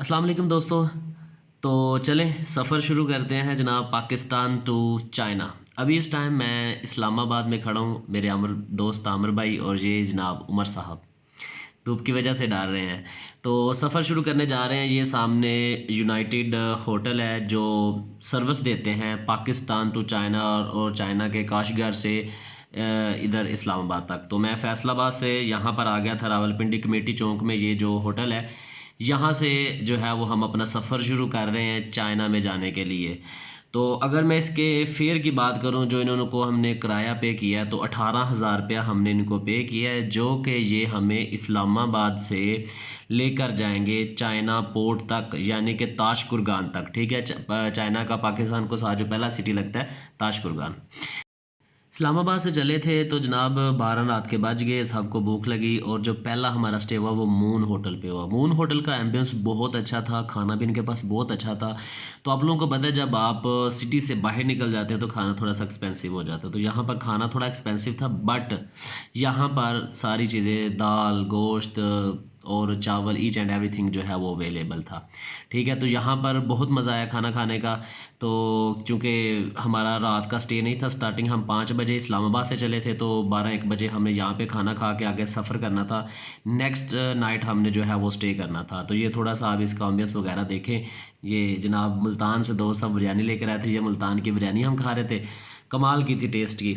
अस्सलाम वालेकुम दोस्तों। तो चलें सफ़र शुरू करते हैं जनाब, पाकिस्तान टू चाइना। अभी इस टाइम मैं इस्लामाबाद में खड़ा हूँ। मेरे दोस्त आमिर भाई और ये जनाब उमर साहब धूप की वजह से डाल रहे हैं। तो सफ़र शुरू करने जा रहे हैं। ये सामने यूनाइटेड होटल है जो सर्विस देते हैं पाकिस्तान टू चाइना और चाइना के काशगर से इधर इस्लामाबाद तक। तो मैं फ़ैसलाबाद से यहाँ पर आ गया था, रावलपिंडी कमेटी चौक में ये जो होटल है, यहाँ से जो है वो हम अपना सफ़र शुरू कर रहे हैं चाइना में जाने के लिए। तो अगर मैं इसके फेयर की बात करूं, जो इन्होंने को हमने किराया पे किया है, तो 18,000 रुपया हमने इनको पे किया है, जो कि ये हमें इस्लामाबाद से लेकर जाएंगे चाइना पोर्ट तक, यानी कि ताशकुरगान तक। ठीक है, चाइना का पाकिस्तान को साथ जो पहला सिटी लगता है ताशकुरगान। इस्लामाबाद से चले थे तो जनाब 12 रात के बज गए, सबको भूख लगी और जो पहला हमारा स्टे हुआ वो मून होटल पे हुआ। मून होटल का एम्बियंस बहुत अच्छा था, खाना भी इनके पास बहुत अच्छा था। तो आप लोगों को पता है जब आप सिटी से बाहर निकल जाते हो तो खाना थोड़ा सा एक्सपेंसिव हो जाता है। तो यहाँ पर खाना थोड़ा एक्सपेंसिव था, बट यहाँ पर सारी चीज़ें दाल गोश्त और चावल ईच एंड एवरीथिंग जो है वो अवेलेबल था। ठीक है, तो यहाँ पर बहुत मज़ा आया खाना खाने का। तो चूँकि हमारा रात का स्टे नहीं था, स्टार्टिंग हम 5 बजे इस्लामाबाद से चले थे, तो 12-1 बजे हमें यहाँ पे खाना खा के आगे सफ़र करना था। नेक्स्ट नाइट हमने जो है वो स्टे करना था। तो ये थोड़ा सा आप इसका एम्बियंस वगैरह देखें। ये जनाब मुल्तान से दोस्त सब बिरयानी लेकर आए थे, ये मुल्तान की बिरयानी हम खा रहे थे, कमाल की थी टेस्ट की।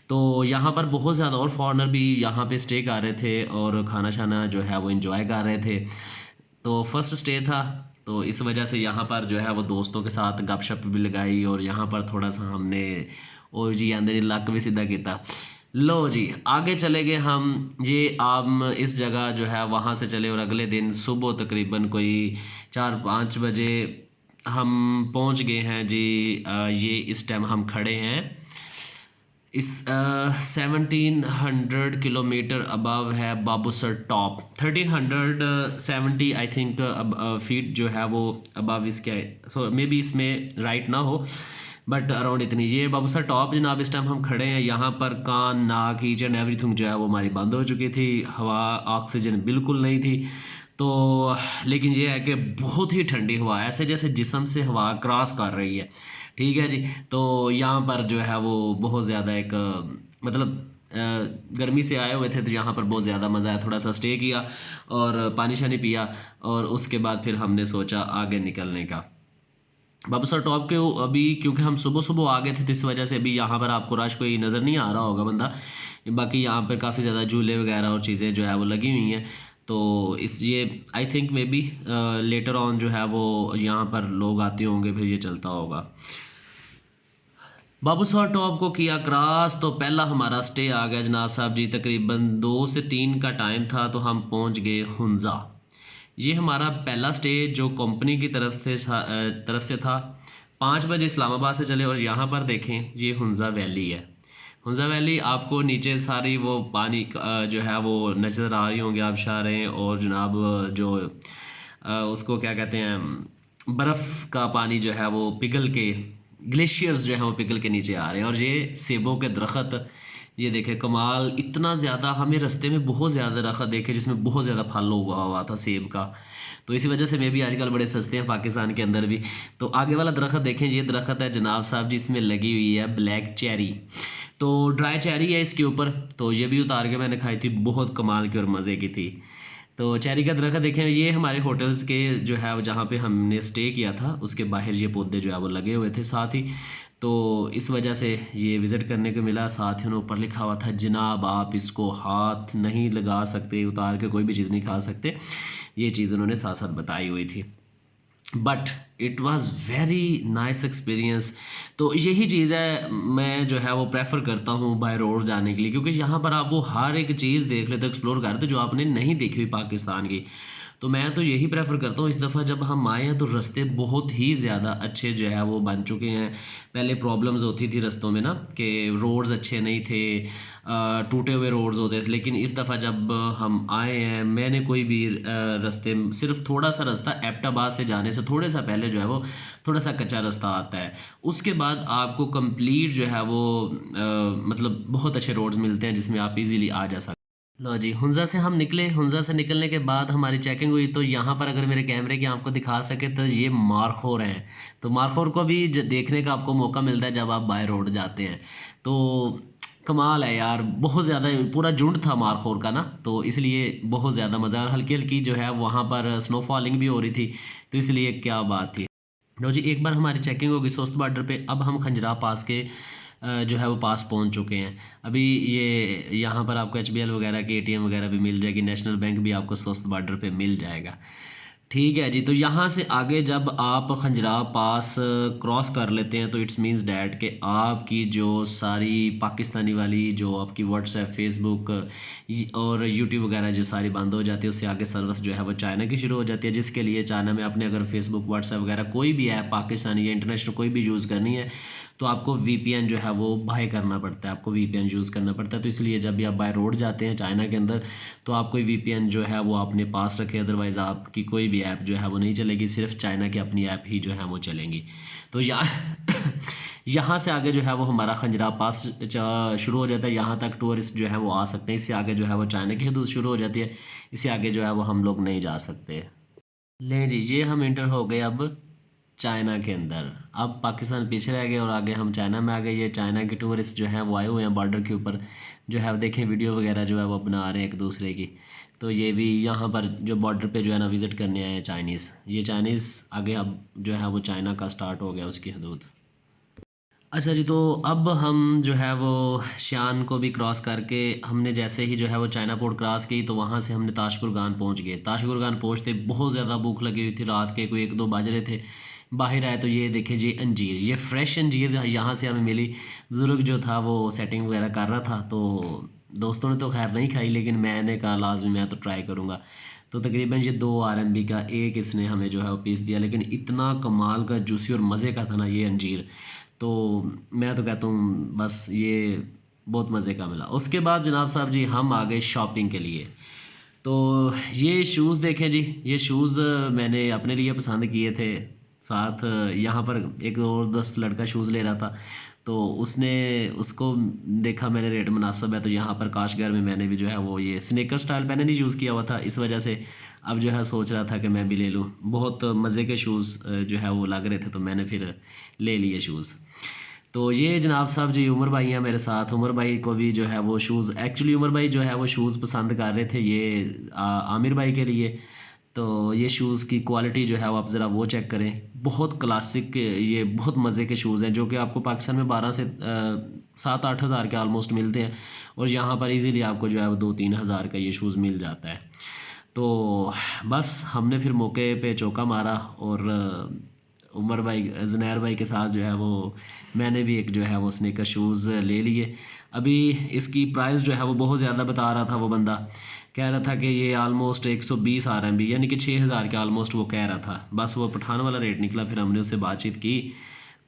तो यहाँ पर बहुत ज़्यादा और फॉरेनर भी यहाँ पे स्टे कर रहे थे और खाना शाना जो है वो एंजॉय कर रहे थे। तो फर्स्ट स्टे था, तो इस वजह से यहाँ पर जो है वो दोस्तों के साथ गपशप भी लगाई और यहाँ पर थोड़ा सा हमने ओ जी अंदर लक भी सीधा किया। लो जी आगे चले गए हम। ये आम इस जगह जो है वहाँ से चले और अगले दिन सुबह तकरीबन कोई 4-5 बजे हम पहुँच गए हैं जी। ये इस टाइम हम खड़े हैं इस 1700 किलोमीटर अबव है Babusar top. 1370 I think feet जो है वो अबव इसके, सो मे बी इसमें राइट ना हो, बट अराउंड इतनी। ये बाबूसर टॉप जनाब इस टाइम हम खड़े हैं। यहाँ पर कान नाक ईच एंड एवरीथिंग जो है वो हमारी बंद हो चुकी थी, हवा ऑक्सीजन बिल्कुल नहीं थी। तो लेकिन ये है कि बहुत ही ठंडी हवा, ऐसे जैसे जिस्म से हवा क्रॉस कर रही है। ठीक है जी। तो यहाँ पर जो है वो बहुत ज़्यादा एक मतलब गर्मी से आए हुए थे, तो यहाँ पर बहुत ज़्यादा मज़ा आया। थोड़ा सा स्टे किया और पानी शानी पिया और उसके बाद फिर हमने सोचा आगे निकलने का। बाबूसर टॉप के अभी क्योंकि हम सुबह सुबह आ गए थे, तो इस वजह से अभी यहाँ पर आपको रश कोई नज़र नहीं आ रहा होगा बंदा। बाकी यहाँ पर काफ़ी ज़्यादा झूले वगैरह और चीज़ें जो है वो लगी हुई हैं। तो इस ये I think may be later on जो है वो यहाँ पर लोग आते होंगे, फिर ये चलता होगा। बाबूसर टॉप को किया क्रॉस तो पहला हमारा स्टे आ गया जनाब साहब जी। तकरीबन 2 से 3 का टाइम था तो हम पहुंच गए हुंजा। ये हमारा पहला स्टे जो कंपनी की तरफ से था। 5 बजे इस्लामाबाद से चले और यहाँ पर देखें ये हुंजा वैली है। हुंजा वैली आपको नीचे सारी वो पानी जो है वो नज़र आ रही होंगी आप शारें, और जनाब जो उसको क्या कहते हैं, बर्फ़ का पानी जो है वो पिघल के, ग्लेशियर्स जो हैं वो पिघल के नीचे आ रहे हैं। और ये सेबों के दरख्त, ये देखे कमाल, इतना ज़्यादा हमें रास्ते में बहुत ज़्यादा दरख्त देखे जिसमें बहुत ज़्यादा फल उगा हुआ था सेब का। तो इसी वजह से मैं भी आजकल बड़े सस्ते हैं पाकिस्तान के अंदर भी। तो आगे वाला दरख्त देखें, ये दरख्त है जनाब साहब जिसमें लगी हुई है ब्लैक चेरी। तो ड्राई चेरी है इसके ऊपर, तो ये भी उतार के मैंने खाई थी, बहुत कमाल की और मज़े की थी। तो चेरी का दरख्त देखें, ये हमारे होटल्स के जो है जहाँ पे हमने स्टे किया था उसके बाहर ये पौधे जो है वो लगे हुए थे साथ ही। तो इस वजह से ये विज़िट करने को मिला। साथ ही उन्होंने ऊपर लिखा हुआ था जनाब आप इसको हाथ नहीं लगा सकते, उतार के कोई भी चीज़ नहीं खा सकते, ये चीज़ उन्होंने साथ साथ बताई हुई थी। But it was very nice experience. तो यही चीज़ है, मैं जो है वो प्रेफर करता हूँ बाय रोड जाने के लिए, क्योंकि यहाँ पर आप वो हर एक चीज़ देख लेते हो, एक्सप्लोर कर रहे थे जो आपने नहीं देखी हुई पाकिस्तान की। तो मैं तो यही प्रेफर करता हूँ। इस दफ़ा जब हम आए हैं तो रास्ते बहुत ही ज़्यादा अच्छे जो है वो बन चुके हैं। पहले प्रॉब्लम्स होती थी रास्तों में ना, कि रोड्स अच्छे नहीं थे, टूटे हुए रोड्स होते थे। लेकिन इस दफ़ा जब हम आए हैं, मैंने कोई भी रास्ते, सिर्फ थोड़ा सा रास्ता एबटाबाद से जाने से थोड़े सा पहले जो है वो थोड़ा सा कच्चा रास्ता आता है। उसके बाद आपको कंप्लीट जो है वो मतलब बहुत अच्छे रोड्स मिलते हैं जिसमें आप इजीली आ जा सकते हैं। लो जी, हुंज़ा से हम निकले। हुंज़ा से निकलने के बाद हमारी चेकिंग हुई, तो यहाँ पर अगर मेरे कैमरे की आपको दिखा सके तो ये मारखोर हैं। तो मारखोर को भी देखने का आपको मौका मिलता है जब आप बाय रोड जाते हैं। तो कमाल है यार, बहुत ज़्यादा पूरा झुंड था मारखोर का ना, तो इसलिए बहुत ज़्यादा मज़ा, और हल्की हल्की जो है वहाँ पर स्नो फॉलिंग भी हो रही थी, तो इसलिए क्या बात थी। लो जी, एक बार हमारी चेकिंग होगी सोस्ट बॉर्डर पे। अब हम खंजरा पास के जो है वो पास पहुंच चुके हैं। अभी ये यहाँ पर आपको एचबीएल वगैरह की एटीएम वगैरह भी मिल जाएगी, नेशनल बैंक भी आपको सोस्ट बॉर्डर पे मिल जाएगा। ठीक है जी, तो यहाँ से आगे जब आप खंजरा पास क्रॉस कर लेते हैं तो इट्स मीन्स डैट कि आपकी जो सारी पाकिस्तानी वाली जो आपकी व्हाट्सएप, फेसबुक और यूट्यूब वगैरह जो सारी बंद हो जाती है, उससे आगे सर्विस जो है वो चाइना की शुरू हो जाती है। जिसके लिए चाइना में आपने अगर फेसबुक, व्हाट्सएप वगैरह कोई भी ऐप पाकिस्तानी या इंटरनेशनल कोई भी यूज़ करनी है, तो आपको वीपीएन जो है वो बाय करना पड़ता है, आपको वीपीएन यूज़ करना पड़ता है। तो इसलिए जब भी आप बाय रोड जाते हैं चाइना के अंदर, तो आप कोई वीपीएन जो है वो अपने पास रखें, अदरवाइज़ आपकी कोई भी ऐप जो है वो नहीं चलेगी, सिर्फ चाइना की अपनी ऐप ही जो है वो चलेंगी। तो यहाँ से आगे जो है वो हमारा खंजरा पास शुरू हो जाता है। यहाँ तक टूरिस्ट जो है वो आ सकते हैं, इससे आगे जो है वो चाइना की हदूद शुरू हो जाती है, इससे आगे जो है वो हम लोग नहीं जा सकते। लें जी, ये हम इंटर हो गए अब चाइना के अंदर। अब पाकिस्तान पीछे रह गए और आगे हम चाइना में आ गए। ये चाइना के टूरिस्ट जो हैं वो आए हुए हैं बॉर्डर के ऊपर, जो है वो देखें वीडियो वगैरह जो है वो बना रहे हैं एक दूसरे की। तो ये भी यहाँ पर जो बॉर्डर पे जो है ना विज़िट करने आए हैं चाइनीज़। ये चाइनीज़ आगे अब जो है वो चाइना का स्टार्ट हो गया उसकी हदूद। अच्छा जी, तो अब हम जो है वो शियान को भी क्रॉस करके हमने जैसे ही जो है वो चाइना पोर्ट क्रॉस की, तो वहाँ से हमने ताशकुरगान पहुँच गए। ताशकुरगान पहुँचते बहुत ज़्यादा भूख लगी हुई थी, रात के कोई 1-2 बज रहे थे। बाहर आए तो ये देखें जी अंजीर, ये फ्रेश अंजीर यहाँ से हमें मिली। बुज़ुर्ग जो था वो सेटिंग वगैरह कर रहा था, तो दोस्तों ने तो खैर नहीं खाई, लेकिन मैंने कहा लाजमी मैं तो ट्राई करूँगा। तो तकरीबन ये 2 आरएमबी का एक इसने हमें जो है वो पीस दिया, लेकिन इतना कमाल का जूसी और मज़े का था ना ये अंजीर। तो मैं तो कहता हूँ बस ये बहुत मज़े का मिला। उसके बाद जनाब साहब जी हम आ गए शॉपिंग के लिए। तो ये शूज़ देखें जी, ये शूज़ मैंने अपने लिए पसंद किए थे। साथ यहाँ पर एक और दोस्त लड़का शूज़ ले रहा था, तो उसने उसको देखा मैंने रेट मुनासिब है, तो यहाँ पर काशगर में मैंने भी जो है वो ये स्नेकर स्टाइल मैंने नहीं यूज़ किया हुआ था, इस वजह से अब जो है सोच रहा था कि मैं भी ले लूँ। बहुत मज़े के शूज़ जो है वो लग रहे थे, तो मैंने फिर ले लिए शूज़। तो ये जनाब साहब जी उमर भाई हैं मेरे साथ। उमर भाई को भी जो है वो शूज़, एक्चुअली उमर भाई जो है वो शूज़ पसंद कर रहे थे ये आमिर भाई के लिए। तो ये शूज़ की क्वालिटी जो है वो आप ज़रा वो चेक करें, बहुत क्लासिक, ये बहुत मज़े के शूज़ हैं जो कि आपको पाकिस्तान में 12 से 7-8 हज़ार के आलमोस्ट मिलते हैं, और यहाँ पर इजीली आपको जो है वो 2-3 हज़ार का ये शूज़ मिल जाता है। तो बस हमने फिर मौके पे चौका मारा, और उमर भाई, ज़ुनैर भाई के साथ जो है वो मैंने भी एक जो है वो स्नीकर शूज़ ले लिए। अभी इसकी प्राइस जो है वो बहुत ज़्यादा बता रहा था वो बंदा, कह रहा था कि ये आलमोस्ट 120 आरएमबी यानी कि 6000 के आलमोस्ट वो कह रहा था। बस वो पठान वाला रेट निकला, फिर हमने उससे बातचीत की,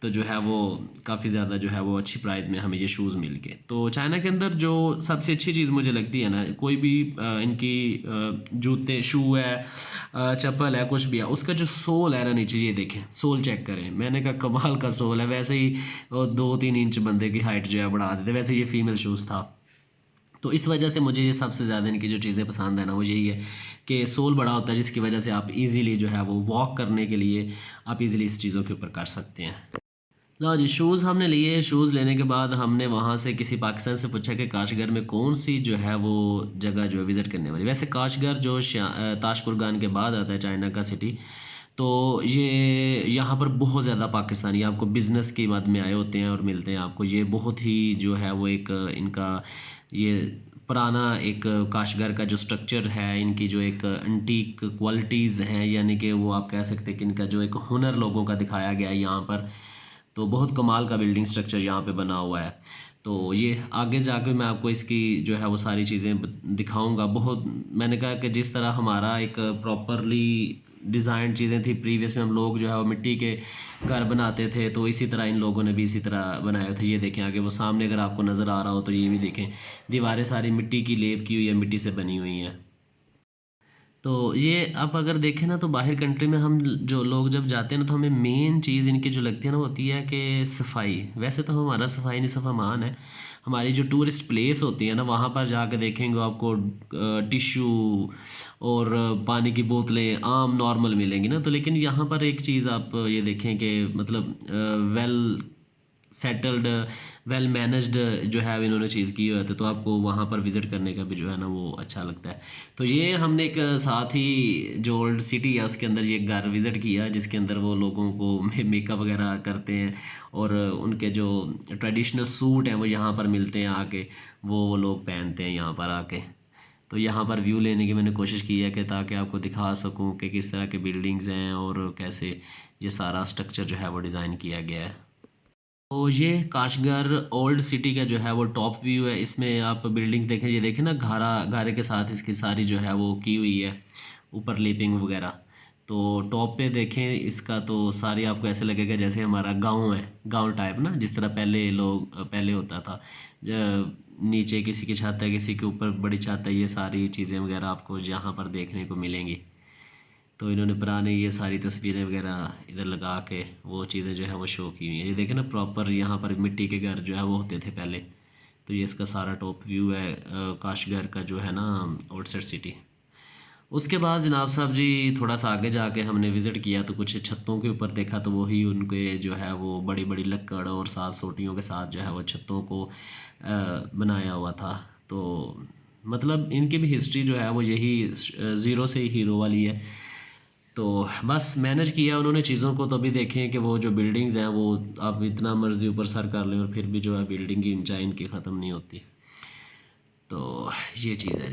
तो जो है वो काफ़ी ज़्यादा जो है वो अच्छी प्राइस में हमें ये शूज़ मिल गए। तो चाइना के अंदर जो सबसे अच्छी चीज़ मुझे लगती है ना, कोई भी इनकी जूते, शू है, चप्पल है, कुछ भी है, उसका जो सोल है ना नीचे, ये देखें सोल चेक करें। मैंने कहा कमाल का सोल है, वैसे ही 2-3 इंच बंदे की हाइट जो है बढ़ा देते। वैसे ये फीमेल शूज़ था, तो इस वजह से मुझे ये सबसे ज़्यादा इनकी जो चीज़ें पसंद है ना वो यही है कि सोल बड़ा होता है, जिसकी वजह से आप इजीली जो है वो वॉक करने के लिए आप इजीली इस चीज़ों के ऊपर कर सकते हैं। लो जी, शूज़ हमने लिए। शूज़ लेने के बाद हमने वहाँ से किसी पाकिस्तान से पूछा कि काशगर में कौन सी जो है वो जगह जो है विज़िट करने वाली। वैसे काशगर जो ताशकुरगान के बाद आता है चाइना का सिटी, तो ये यहाँ पर बहुत ज़्यादा पाकिस्तानी आपको बिज़नेस की मद में आए होते हैं और मिलते हैं आपको। ये बहुत ही जो है वो एक इनका ये पुराना एक काशगर का जो स्ट्रक्चर है, इनकी जो एक एंटीक क्वालिटीज़ हैं, यानी कि वो आप कह सकते हैं कि इनका जो एक हुनर लोगों का दिखाया गया है यहाँ पर। तो बहुत कमाल का बिल्डिंग स्ट्रक्चर यहाँ पे बना हुआ है। तो ये आगे जाके मैं आपको इसकी जो है वो सारी चीज़ें दिखाऊंगा। बहुत मैंने कहा कि जिस तरह हमारा एक प्रॉपरली डिज़ाइन चीज़ें थी प्रीवियस में, हम लोग जो है वो मिट्टी के घर बनाते थे, तो इसी तरह इन लोगों ने भी इसी तरह बनाए थे। ये देखें आगे वो सामने अगर आपको नज़र आ रहा हो तो ये भी देखें, दीवारें सारी मिट्टी की लेप की हुई है, मिट्टी से बनी हुई हैं। तो ये आप अगर देखें ना, तो बाहर कंट्री में हम जो लोग जब जाते हैं ना, तो हमें मेन चीज़ इनकी जो लगती है ना वो होती है कि सफाई। वैसे तो हमारा सफाई नहीं सफा मान है, हमारी जो टूरिस्ट प्लेस होती है ना, वहाँ पर जाके देखेंगे आपको टिश्यू और पानी की बोतलें आम नॉर्मल मिलेंगी ना। तो लेकिन यहाँ पर एक चीज़ आप ये देखें कि मतलब वेल सेटल्ड, वेल मैनेज्ड जो है इन्होंने चीज़ की हुई है, तो आपको वहाँ पर विज़िट करने का भी जो है ना वो अच्छा लगता है। तो ये हमने एक साथ ही जो ओल्ड सिटी है उसके अंदर ये घर विज़िट किया, जिसके अंदर वो लोगों को मेकअप वगैरह करते हैं और उनके जो ट्रेडिशनल सूट हैं वो यहाँ पर मिलते हैं आके, वो लोग पहनते हैं यहाँ पर आके। तो यहाँ पर व्यू लेने की मैंने कोशिश की है कि ताकि आपको दिखा सकूँ कि किस तरह के बिल्डिंग्स हैं और कैसे ये सारा स्ट्रक्चर जो है वो डिज़ाइन किया गया है। तो ये काशगर ओल्ड सिटी का जो है वो टॉप व्यू है। इसमें आप बिल्डिंग देखें, ये देखें ना, घारे के साथ इसकी सारी जो है वो की हुई है, ऊपर लेपिंग वगैरह। तो टॉप पे देखें इसका तो सारी आपको ऐसे लगेगा जैसे हमारा गांव है, गांव टाइप ना, जिस तरह पहले होता था। नीचे किसी की छत है, किसी के ऊपर बड़ी छत है, ये सारी चीज़ें वगैरह आपको यहाँ पर देखने को मिलेंगी। तो इन्होंने पुराने ये सारी तस्वीरें वगैरह इधर लगा के वो चीज़ें जो है वो शो की हुई हैं। ये देखें ना, प्रॉपर यहाँ पर मिट्टी के घर जो है वो होते थे पहले। तो ये इसका सारा टॉप व्यू है काशगर का जो है ना, आउटसाइड सिटी। उसके बाद जनाब साहब जी थोड़ा सा आगे जाके हमने विज़िट किया तो कुछ छतों के ऊपर देखा, तो वही उनके जो है वो बड़ी बड़ी लक्कड़ और सात सोटियों के साथ जो है वो छतों को बनाया हुआ था। तो मतलब इनकी भी हिस्ट्री जो है वो यही ज़ीरो से ही हीरो वाली है। तो बस मैनेज किया उन्होंने चीज़ों को। तो अभी देखें कि वो जो बिल्डिंग्स हैं वो आप इतना मर्ज़ी ऊपर सर कर लें और फिर भी जो है बिल्डिंग की ऊंचाई इनकी ख़त्म नहीं होती। तो ये चीज़ है।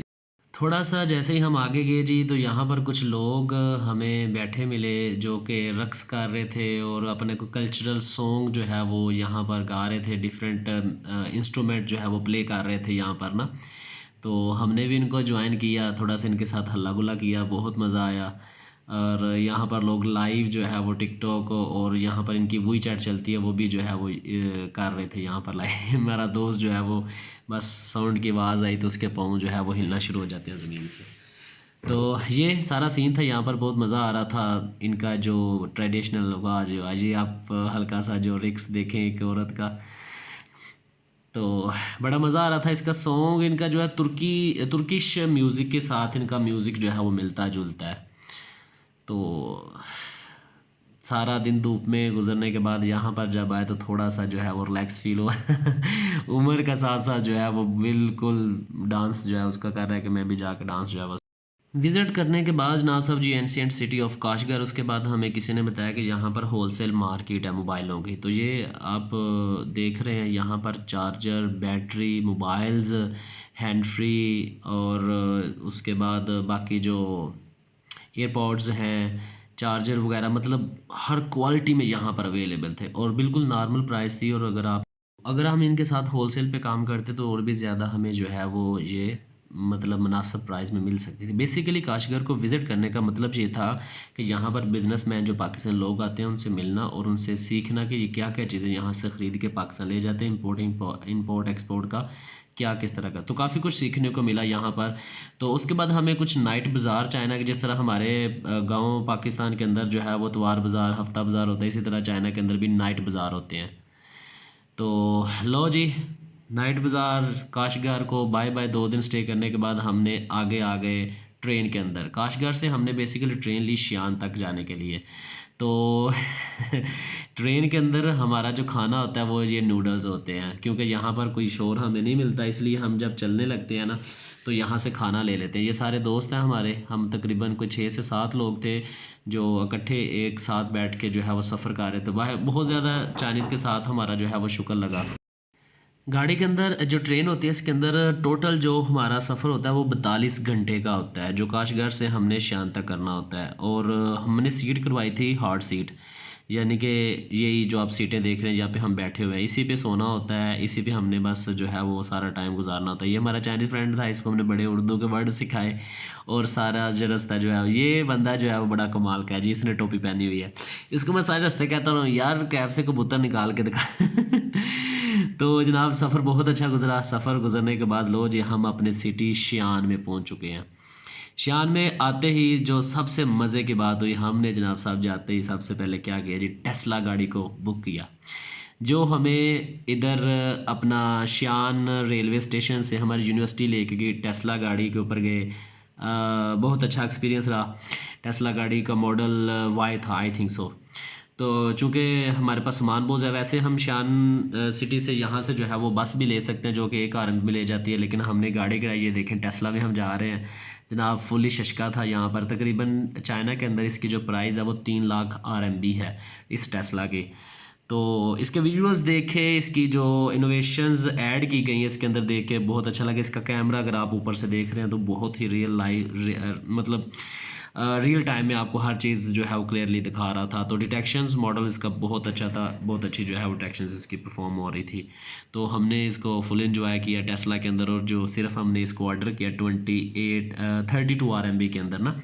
थोड़ा सा जैसे ही हम आगे गए जी, तो यहाँ पर कुछ लोग हमें बैठे मिले जो कि रक़्स कर रहे थे और अपने को कल्चरल सॉन्ग जो है वो यहाँ पर गा रहे थे। डिफरेंट इंस्ट्रूमेंट जो है वो प्ले कर रहे थे यहाँ पर ना। तो हमने भी इनको ज्वाइन किया, थोड़ा सा इनके साथ हल्ला गुल्ला किया, बहुत मज़ा आया। और यहाँ पर लोग लाइव जो है वो टिकटॉक और यहाँ पर इनकी वही चैट चलती है, वो भी जो है वो कर रहे थे यहाँ पर लाइव। मेरा दोस्त जो है वो बस साउंड की आवाज़ आई तो उसके पाँव जो है वो हिलना शुरू हो जाते हैं ज़मीन से। तो ये सारा सीन था, यहाँ पर बहुत मज़ा आ रहा था। इनका जो ट्रेडिशनल आवाज़, आज ये आप हल्का सा जो रिक्स देखें एक औरत का, तो बड़ा मज़ा आ रहा था। इसका सॉन्ग इनका जो है तुर्किश म्यूज़िक के साथ इनका म्यूज़िक जो है वो मिलता जुलता है। तो सारा दिन धूप में गुजरने के बाद यहाँ पर जब आए तो थोड़ा सा जो है वो रिलैक्स फील हुआ। उम्र का साथ साथ जो है वो बिल्कुल डांस जो है उसका कर रहा है कि मैं भी जाकर डांस जो है बस विज़िट करने के बाद जनाब साहब जी एंशियंट सिटी ऑफ काशगर। उसके बाद हमें किसी ने बताया कि यहाँ पर होलसेल मार्केट है मोबाइलों की। तो ये आप देख रहे हैं यहाँ पर charger, battery, mobiles, hand free और उसके बाद बाकी जो एयरपॉड्स हैं, चार्जर वगैरह, मतलब हर क्वालिटी में यहाँ पर अवेलेबल थे और बिल्कुल नॉर्मल प्राइस थी। और अगर हम इनके साथ होलसेल पे काम करते तो और भी ज़्यादा हमें जो है वो ये मतलब मुनासिब प्राइस में मिल सकती थी। बेसिकली काशगर को विज़िट करने का मतलब ये था कि यहाँ पर बिज़नेसमैन जो पाकिस्तान लोग आते हैं उनसे मिलना और उनसे सीखना कि ये क्या क्या चीज़ें यहाँ से ख़रीद के पाकिस्तान ले जाते हैं, इंपोर्ट एक्सपोर्ट का क्या किस तरह का। तो काफ़ी कुछ सीखने को मिला यहाँ पर। तो उसके बाद हमें कुछ नाइट बाज़ार, चाइना के जिस तरह हमारे गांव पाकिस्तान के अंदर जो है वो इतवार बाज़ार, हफ्ता बाज़ार होता है, इसी तरह चाइना के अंदर भी नाइट बाज़ार होते हैं। तो लो जी, नाइट बाज़ार काशगर को बाय बाय। 2 दिन स्टे करने के बाद हमने आगे आ गए ट्रेन के अंदर। काशगर से हमने बेसिकली ट्रेन ली शियान तक जाने के लिए। तो ट्रेन के अंदर हमारा जो खाना होता है वो ये नूडल्स होते हैं, क्योंकि यहाँ पर कोई शोर हमें नहीं मिलता, इसलिए हम जब चलने लगते हैं ना तो यहाँ से खाना ले लेते हैं। ये सारे दोस्त हैं हमारे, हम तकरीबन कोई 6 से 7 लोग थे जो इकट्ठे एक साथ बैठ के जो है वो सफ़र कर रहे थे। वह बहुत ज़्यादा चाइनीज़ के साथ हमारा जो है वो शुक्र लगा। गाड़ी के अंदर जो ट्रेन होती है इसके अंदर टोटल जो हमारा सफ़र होता है वो 42 घंटे का होता है, जो काशगर से हमने शान तक करना होता है। और हमने सीट करवाई थी हार्ड सीट, यानी कि यही जो आप सीटें देख रहे हैं जहाँ पे हम बैठे हुए हैं, इसी पे सोना होता है, इसी पे हमने बस जो है वो सारा टाइम गुजारना होता है। ये हमारा चाइनीज़ फ्रेंड था, इसको हमने बड़े उर्दू के वर्ड सिखाए और सारा जो रास्ता जो है, ये बंदा जो है वो बड़ा कमाल का है जी, इसने टोपी पहनी हुई है। इसको मैं सारे रास्ते कहता हूँ यार कैब से कबूतर निकाल के दिखा। तो जनाब सफ़र बहुत अच्छा गुजरा। सफ़र गुजरने के बाद लो जी हम अपने सिटी शियान में पहुंच चुके हैं। शियान में आते ही जो सबसे मज़े की बात हुई, हमने जनाब साहब जाते ही सबसे पहले क्या किया जी, टेस्ला गाड़ी को बुक किया। जो हमें इधर अपना शियान रेलवे स्टेशन से हमारी यूनिवर्सिटी लेके गई, टेस्ला गाड़ी के ऊपर गए। बहुत अच्छा एक्सपीरियंस रहा। टेस्ला गाड़ी का मॉडल वाई था, आई थिंक सो। तो चूँकि हमारे पास सामान बहुत है, वैसे हम शान सिटी से यहाँ से जो है वो बस भी ले सकते हैं जो कि 1 RMB में ले जाती है, लेकिन हमने गाड़ी कराई। ये देखें टेस्ला में हम जा रहे हैं जनाब, फुली शशका था यहाँ पर। तकरीबन चाइना के अंदर इसकी जो प्राइस है वो 3 लाख RMB है इस टेस्ला की। तो इसके विजुअल्स देखे, इसकी जो इनोवेशंस ऐड की गई हैं इसके अंदर देख के बहुत अच्छा लगा। इसका कैमरा अगर आप ऊपर से देख रहे हैं तो बहुत ही मतलब रियल टाइम में आपको हर चीज़ जो है वो क्लियरली दिखा रहा था। तो डिटेक्शंस मॉडल इसका बहुत अच्छा था, बहुत अच्छी जो है वो डिटेक्शंस इसकी परफॉर्म हो रही थी। तो हमने इसको फुल इन्जॉय किया टेस्ला के अंदर। और जो सिर्फ हमने इसको ऑर्डर किया 32 RMB के अंदर ना,